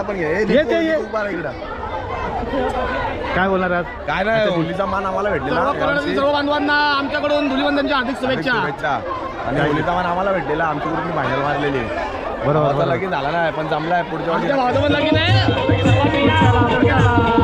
मला पण घे ये ते ये. इकडं काय बोलणार आज काय नाही होलीचा मान आम्हाला भेटलेला आमची सर्व बांधवांना आमच्याकडून धुलीवंदनच्या हार्दिक शुभेच्छा. शुभेच्छा आणि होलीचा मान आम्हाला भेटलेला आमची ग्रुपनी फायनल मारलेली बरोबर, आता बरोबर. लगीन झाला नाही पण जमलाय पुढच्या आमच्या वर्षी भावाचं पण लगीन आहे. सर्वांनी या.